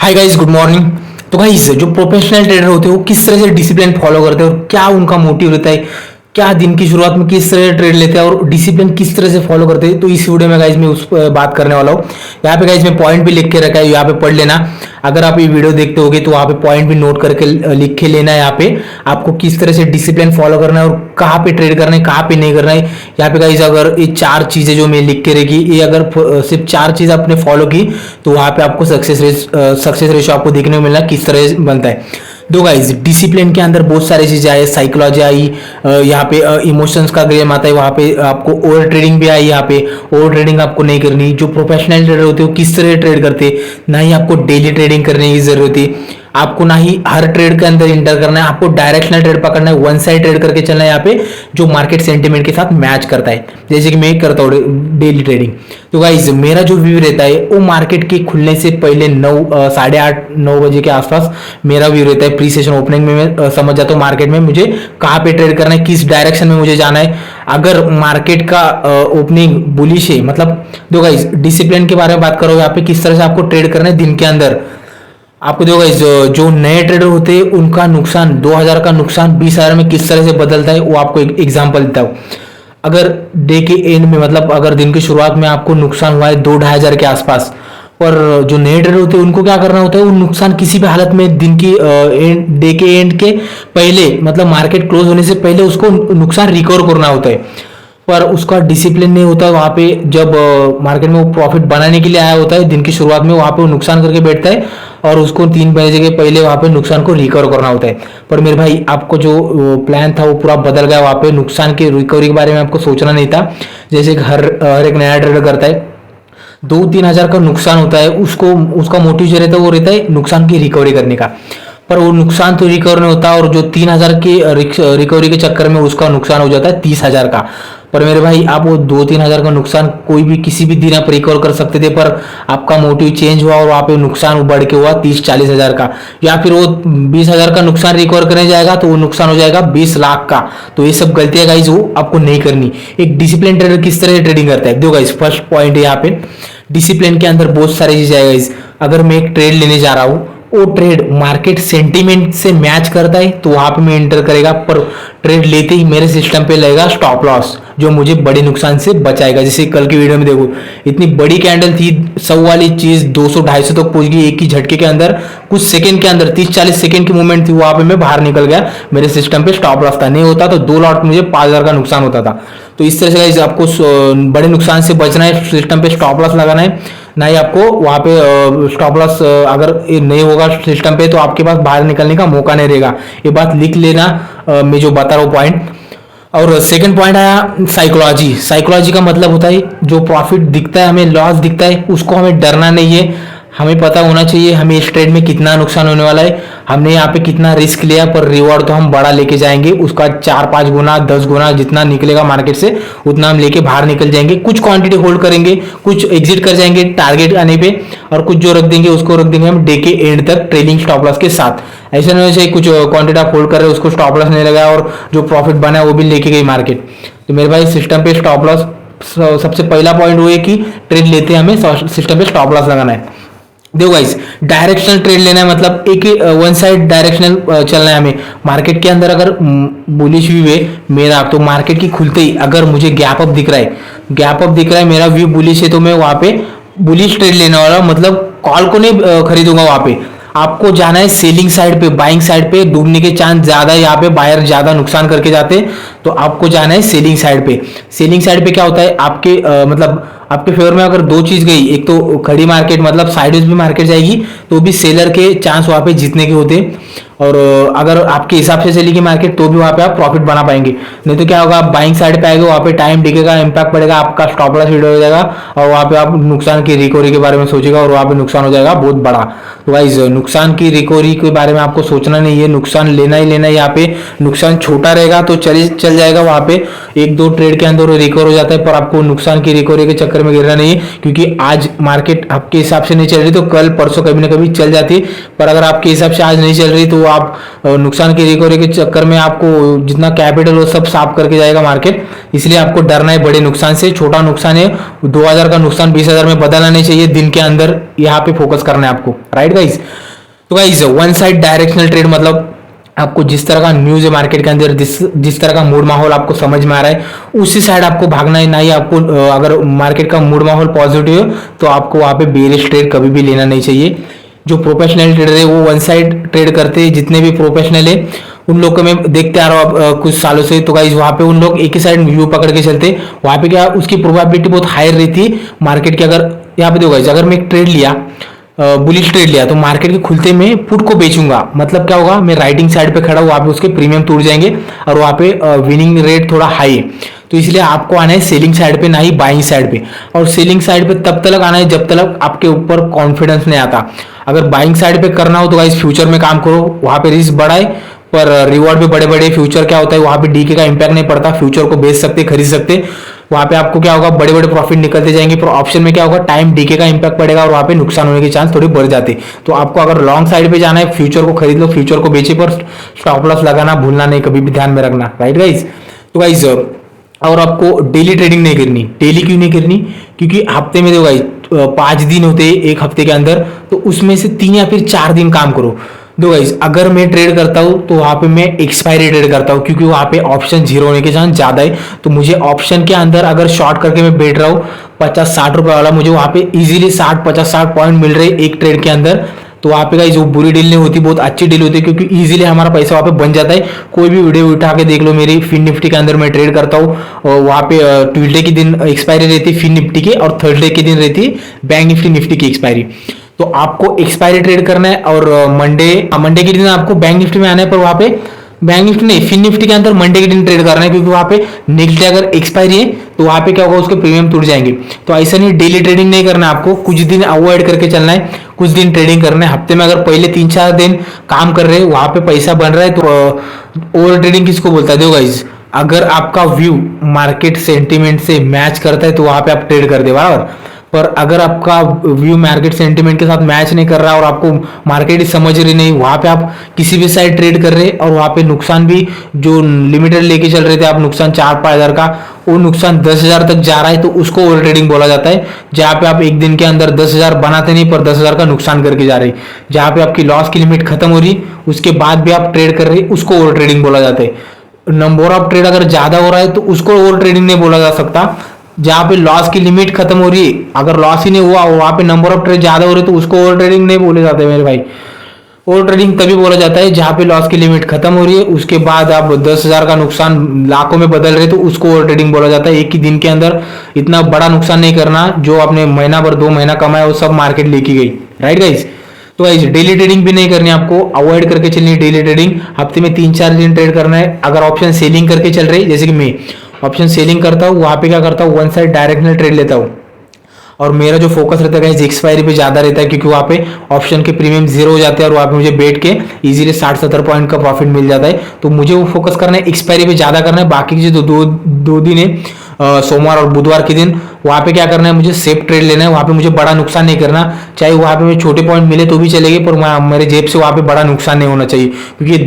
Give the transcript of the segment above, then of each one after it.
Hi guys, good morning. तो guys, जो professional trader होते हैं वो किस तरह से डिसिप्लिन फॉलो करते हैं और क्या उनका मोटिव रहता है, क्या दिन की शुरुआत में किस तरह ट्रेड लेते हैं और डिसिप्लिन किस तरह से फॉलो करते हैं, तो इस वीडियो में गाइस मैं उस पर बात करने वाला हूँ। यहाँ पे गाइस मैं पॉइंट भी लिख के रखा है, यहाँ पे पढ़ लेना। अगर आप ये वीडियो देखते होगे तो वहाँ पे पॉइंट भी नोट करके लिख के लेना है। यहाँ पे आपको किस तरह से डिसिप्लिन फॉलो करना है और कहाँ पे ट्रेड करना है, कहाँ पे नहीं करना है। यहाँ पे गाइस अगर ये चार चीजें जो मैं लिख के रखी, ये अगर सिर्फ चार चीज आपने फॉलो की तो वहाँ पे आपको सक्सेस रेशो आपको देखने को मिलना किस तरह से बनता है। दो गाइस, डिसिप्लिन के अंदर बहुत सारी चीजें आई, साइकोलॉजी आई, यहाँ पे इमोशंस का गेम आता है, वहाँ पे आपको ओवर ट्रेडिंग भी आई। यहाँ पे ओवर ट्रेडिंग आपको नहीं करनी। जो प्रोफेशनल ट्रेडर होते हैं वो किस तरह ट्रेड करते, ना ही आपको डेली ट्रेडिंग करने की जरूरत है, आपको ना ही हर ट्रेड के अंदर इंटर करना है, आपको डायरेक्शनल ट्रेड पकड़ना है, वन साइड ट्रेड करके चलना है यहाँ पे, जो मार्केट सेंटिमेंट के साथ मैच करता है, जैसे कि मैं करता हूँ डेली ट्रेडिंग। तो गाइज मेरा जो व्यू रहता है वो मार्केट के खुलने से पहले 8:30-9 बजे के आसपास मेरा व्यू रहता है। प्री सेशन ओपनिंग में मैं समझ जाता हूँ मार्केट में मुझे कहाँ पे ट्रेड करना है, किस डायरेक्शन में मुझे जाना है। अगर मार्केट का ओपनिंग बुलिश है, मतलब दो गाइज डिसिप्लिन के बारे में बात करो, यहाँ पे किस तरह से आपको ट्रेड करना है दिन के अंदर। आपको देखो गाइस, जो नए ट्रेडर होते हैं उनका नुकसान 2000 का नुकसान 20,000 में किस तरह से बदलता है, वो आपको एक एग्जांपल देता हूँ। अगर डे के एंड में, मतलब अगर दिन की शुरुआत में आपको नुकसान हुआ है 2-2,500 के आसपास, पर जो नए ट्रेडर होते हैं उनको क्या करना होता है, वो नुकसान किसी भी हालत में दिन की डे के एंड के पहले, मतलब मार्केट क्लोज होने से पहले उसको नुकसान रिकवर करना होता है। पर उसका डिसिप्लिन नहीं होता है वहाँ पे। जब मार्केट में वो प्रॉफिट बनाने के लिए आया होता है दिन की शुरुआत में, वहाँ पे वो नुकसान करके बैठता है और उसको 3 बजे के पहले वहाँ पे नुकसान को रिकवर करना होता है। पर मेरे भाई, आपको जो प्लान था वो पूरा बदल गया। वहाँ पे नुकसान की रिकवरी के बारे में आपको सोचना नहीं था। जैसे हर एक नया ट्रेडर करता है, 2-3 हजार का नुकसान होता है, उसको उसका मोटिव जो रहता है वो रहता है नुकसान की रिकवरी करने का। पर वो नुकसान तो रिकवर नहीं होता और जो 3,000 की रिकवरी के चक्कर में उसका नुकसान हो जाता है 30,000 का। पर मेरे भाई, आप वो 2-3 हजार का नुकसान कोई भी किसी भी दिन आप रिकवर कर सकते थे, पर आपका मोटिव चेंज हुआ और वहाँ पे नुकसान बढ़ के हुआ 30-40 हजार का। या फिर वो 20,000 का नुकसान रिकवर करने जाएगा तो वो नुकसान हो जाएगा 20 लाख का। तो ये सब गलतियां गाइज वो आपको नहीं करनी। एक डिसिप्लिन ट्रेडर किस तरह से ट्रेडिंग करता है, देखो गाइज फर्स्ट पॉइंट है यहाँ पे, डिसिप्लिन के अंदर बहुत सारी चीजें आएगा गाइज। अगर मैं एक ट्रेड लेने जा रहा हूँ, वो ट्रेड मार्केट सेंटीमेंट से मैच करता है तो वहां पे मैं एंटर करेगा, पर ट्रेड लेते ही मेरे सिस्टम पे लगेगा स्टॉप लॉस, जो मुझे बड़े नुकसान से बचाएगा। जैसे कल की वीडियो में देखो, इतनी बड़ी कैंडल थी, 100 वाली चीज 200-250 तक पहुंच गई एक ही झटके के अंदर, कुछ सेकंड के अंदर 30-40 सेकंड की मूवमेंट थी, वहां पे मैं बाहर निकल गया, मेरे सिस्टम पे स्टॉप लॉस था। नहीं होता तो 2 लॉट मुझे 5,000 का नुकसान होता था। तो इस तरह से आपको बड़े नुकसान से बचना है, सिस्टम पे स्टॉप लॉस लगाना है, ना ही आपको वहां पे स्टॉप लॉस अगर नहीं होगा सिस्टम पे तो आपके पास बाहर निकलने का मौका नहीं रहेगा। ये बात लिख लेना, मैं जो बता रहा हूँ पॉइंट। और सेकंड पॉइंट आया साइकोलॉजी। साइकोलॉजी का मतलब होता है जो प्रॉफिट दिखता है, हमें लॉस दिखता है, उसको हमें डरना नहीं है। हमें पता होना चाहिए हमें इस ट्रेड में कितना नुकसान होने वाला है, हमने यहाँ पे कितना रिस्क लिया, पर रिवॉर्ड तो हम बड़ा लेके जाएंगे, उसका 4-5 गुना 10 गुना जितना निकलेगा मार्केट से उतना हम लेके बाहर निकल जाएंगे। कुछ क्वांटिटी होल्ड करेंगे, कुछ एग्जिट कर जाएंगे टारगेट आने पे, और कुछ जो रख देंगे उसको रख देंगे हम डे के एंड तक ट्रेलिंग स्टॉप लॉस के साथ। ऐसा नहीं होना चाहिए कुछ क्वांटिटी आप होल्ड कर रहे हो उसको स्टॉप लॉस नहीं लगाया और जो प्रॉफिट बना है वो भी लेके गई मार्केट। तो मेरे भाई, सिस्टम पे स्टॉप लॉस सबसे पहला पॉइंट वो है कि ट्रेड लेते हैं हमें सिस्टम पे स्टॉप लॉस लगाना है। देखो गाइस, डायरेक्शनल ट्रेड लेना है, मतलब एक ही वन साइड डायरेक्शनल चलना है हमें। मार्केट के अंदर अगर बुलिश व्यू है मेरा, तो मार्केट की खुलते ही अगर मुझे गैप अप दिख रहा है, मेरा व्यू बुलिश है, तो मैं वहां पे बुलिश ट्रेड लेने वाला हूं, मतलब कॉल को नहीं खरीदूंगा। वहां पे आपको जाना है सेलिंग साइड पे, बाइंग साइड पे डूबने के चांस ज्यादा है, यहाँ पे बायर ज्यादा नुकसान करके जाते हैं, तो आपको जाना है सेलिंग साइड पे। सेलिंग साइड पे क्या होता है, आपके मतलब आपके फेवर में अगर दो चीज गई, एक तो खड़ी मार्केट मतलब साइडवेज भी मार्केट जाएगी तो भी सेलर के चांस वहां पे जीतने के होते हैं, और अगर आपके हिसाब से चलेगी मार्केट तो भी वहां पे आप प्रॉफिट बना पाएंगे। नहीं तो क्या होगा, आप बाइंग साइड पे आएंगे, वहां पे टाइम दिखेगा, इंपैक्ट पड़ेगा, आपका स्टॉप लॉस हिट हो जाएगा और वहां पे आप नुकसान की रिकवरी के बारे में सोचेगा और वहां पे नुकसान हो जाएगा बहुत बड़ा। तो गाइस, नुकसान की रिकवरी के बारे में आपको सोचना नहीं है, नुकसान लेना ही लेना है। यहाँ पे नुकसान छोटा रहेगा तो चल जाएगा, वहां पे 1-2 ट्रेड के अंदर रिकवर हो जाता है, पर आपको नुकसान की रिकवरी के चक्कर में गिरना नहीं है, क्योंकि आज मार्केट आपके हिसाब से नहीं चल रही तो कल परसों कभी ना कभी चल जाती है। पर अगर आपके हिसाब से आज नहीं चल रही तो आप नुकसान की रिकवरी के चक्कर में आपको जितना कैपिटल हो सब साफ करके जाएगा मार्केट। इसलिए आपको डरना है बड़े नुकसान से। छोटा नुकसान है 2000 का नुकसान 20,000 में बदलना नहीं चाहिए दिन के अंदर, यहाँ पे फोकस करना है आपको, राइट गाइस। तो guys one side directional trade मतलब आपको जिस तरह का न्यूज है मार्केट के अंदर, जिस तरह का मूड माहौल आपको समझ में आ रहा है उसी साइड आपको भागना है। ना ही आपको अगर मार्केट का मूड माहौल पॉजिटिव है तो आपको वहां पे बेरिश ट्रेड कभी भी लेना नहीं चाहिए। जो प्रोफेशनल ट्रेडर है वो वन साइड ट्रेड करते हैं, जितने भी प्रोफेशनल है उन लोग को मैं देखते आ रहा हूँ कुछ सालों से। तो गाइस वहां पे उन लोग एक ही साइड व्यू पकड़ के चलते, वहां पे क्या उसकी प्रोबेबिलिटी बहुत हायर रहती है मार्केट की। अगर यहाँ पे देखो गाइस, अगर मैं एक ट्रेड लिया, बुलिश ट्रेड लिया, तो मार्केट के खुलते में पुट को बेचूंगा, मतलब क्या होगा, मैं राइटिंग साइड पे खड़ा, वहां पे उसके प्रीमियम टूट जाएंगे और वहां पे विनिंग रेट थोड़ा हाई है। तो इसलिए आपको आना है सेलिंग साइड पे, ना ही बाइंग साइड पे। और सेलिंग साइड पे तब तक आना है जब तक आपके ऊपर कॉन्फिडेंस नहीं आता। अगर बाइंग साइड पे करना हो तो गाइस फ्यूचर में काम करो, वहां पे रिस्क बड़ा है पर रिवॉर्ड भी बड़े बड़े। फ्यूचर क्या होता है, वहां पे डीके का इंपैक्ट नहीं पड़ता, फ्यूचर को बेच सकते, खरीद सकते, वहां पे आपको क्या होगा, बड़े बड़े प्रॉफिट निकलते जाएंगे। पर ऑप्शन में क्या होगा, टाइम डीके का इंपैक्ट पड़ेगा और वहां पे नुकसान होने के चांस थोड़ी बढ़ जाते। तो आपको अगर लॉन्ग साइड पे जाना है, फ्यूचर को खरीद लो, फ्यूचर को बेचे, पर स्टॉप लॉस लगाना भूलना नहीं, कभी भी ध्यान में रखना, राइट गाइस। तो गाइस और आपको डेली ट्रेडिंग नहीं करनी। डेली क्यों नहीं करनी, क्योंकि हफ्ते में देखो गाइस 5 दिन होते हैं एक हफ्ते के अंदर, तो उसमें से 3 या फिर 4 दिन काम करो। दो गाइस, अगर मैं ट्रेड करता हूं तो वहां पे मैं एक्सपायरी ट्रेड करता हूं, क्योंकि वहां पे ऑप्शन जीरो होने के चांस ज्यादा है। तो मुझे ऑप्शन के अंदर अगर शॉर्ट करके मैं बैठ रहा हूं 50-60 रुपए वाला, मुझे वहां पे इजीली 60-50-60 पॉइंट मिल रहे एक ट्रेड के अंदर। तो वहां पे जो बुरी डील नहीं होती, बहुत अच्छी डील होती है, क्योंकि इजीली हमारा पैसा वहां पे बन जाता है। कोई भी वीडियो उठा के देख लो मेरी, फिन निफ्टी के अंदर मैं ट्रेड करता हूँ, और वहां पे ट्यूजडे के दिन एक्सपायरी रहती है फिन निफ्टी की, और थर्सडे के दिन रहती है बैंक निफ्टी की एक्सपायरी। तो आपको एक्सपायरी ट्रेड करना है, और मंडे के दिन आपको बैंक निफ्टी में आना है, पर वहां पे बैंक निफ्टी नहीं, फिन निफ्टी के अंदर मंडे के दिन ट्रेड करना है, क्योंकि वहां पे नेक्स्ट डे अगर एक्सपायरी है तो वहां पे क्या होगा, उसके प्रीमियम टूट जाएंगे। तो ऐसा नहीं, डेली ट्रेडिंग नहीं करना है आपको, कुछ दिन अवॉइड करके चलना है, कुछ दिन ट्रेडिंग करना है। हफ्ते में अगर पहले 3-4 दिन काम कर रहे हैं, वहां पे पैसा बन रहा है, तो ओवर ट्रेडिंग किसको बोलता है। देखो गाइस, अगर आपका व्यू मार्केट सेंटीमेंट से मैच करता है तो वहां पे आप ट्रेड कर दे, बराबर। पर अगर आपका व्यू मार्केट सेंटीमेंट के साथ मैच नहीं कर रहा और आपको मार्केट ही समझ रही नहीं, वहां पे आप किसी भी साइड ट्रेड कर रहे और वहां पे नुकसान भी जो लिमिटेड लेके चल रहे थे आप, नुकसान 4-5 हजार का, वो नुकसान 10,000 तक जा रहा है, तो उसको ओवर ट्रेडिंग बोला जाता है। जहां पे आप एक दिन के अंदर 10,000 बनाते नहीं, पर 10,000 का नुकसान करके जा रहे, जहां पे आपकी लॉस की लिमिट खत्म हो रही, उसके बाद भी आप ट्रेड कर रहे, उसको ओवर ट्रेडिंग बोला जाता है। नंबर ऑफ ट्रेड अगर ज्यादा हो रहा है तो उसको ओवर ट्रेडिंग नहीं बोला जा सकता। जहां पे लॉस की लिमिट खत्म हो रही है, अगर लॉस ही नहीं हुआ, वहां पे नंबर ऑफ ट्रेड ज्यादा हो रहे, तो उसको ओवर ट्रेडिंग नहीं बोले जाते मेरे भाई। ओवर ट्रेडिंग तभी बोला जाता है जहां पे लॉस की लिमिट खत्म हो रही है, उसके बाद आप 10,000 का नुकसान लाखों में बदल रहे, तो उसको ओवर ट्रेडिंग बोला जाता है। एक ही दिन के अंदर इतना बड़ा नुकसान नहीं करना, जो आपने महीना भर 2 महीना कमाया वो सब मार्केट लेके गई, राइट गाइस। तो गाइस डेली ट्रेडिंग भी नहीं करनी, आपको अवॉइड करके चलनी है डेली ट्रेडिंग। हफ्ते में 3-4 दिन ट्रेड करना है। अगर ऑप्शन सेलिंग करके चल रही, जैसे कि मैं ऑप्शन सेलिंग करता हूँ, वहां पे क्या करता हूँ, वन साइड डायरेक्शनल ट्रेड लेता हूँ, और मेरा जो फोकस रहता है एक्सपायरी पे ज्यादा रहता है, क्योंकि वहां पे ऑप्शन के प्रीमियम जीरो हो जाते हैं और वहां पे मुझे बैठ के इजीली 60-70 पॉइंट का प्रॉफिट मिल जाता है। तो मुझे वो फोकस करना है, एक्सपायरी पे ज्यादा करना है। बाकी के जो दो दिन है, सोमवार और बुधवार के दिन, वहां पे क्या करना है, मुझे सेफ ट्रेड लेना है। वहां पे मुझे बड़ा नुकसान नहीं करना, चाहे वहां पे मुझे छोटे पॉइंट मिले तो भी चलेंगे, पर मेरे जेब से वहां पे बड़ा नुकसान नहीं होना चाहिए, क्योंकि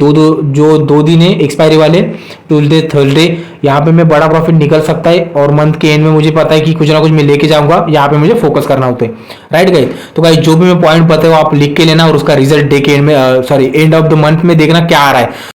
दो दिन है एक्सपायरी वाले, ट्यूजडे थर्सडे, यहाँ पे मैं बड़ा प्रॉफिट निकल सकता है, और मंथ के एंड में मुझे पता है कि कुछ ना कुछ मैं लेके जाऊंगा, यहाँ पे मुझे फोकस करना होता है, राइट गाइस। तो गाइस जो भी मैं पॉइंट बताया वो आप लिख के लेना, और उसका रिजल्ट डे के एंड में, sorry end of the month में देखना क्या आ रहा है।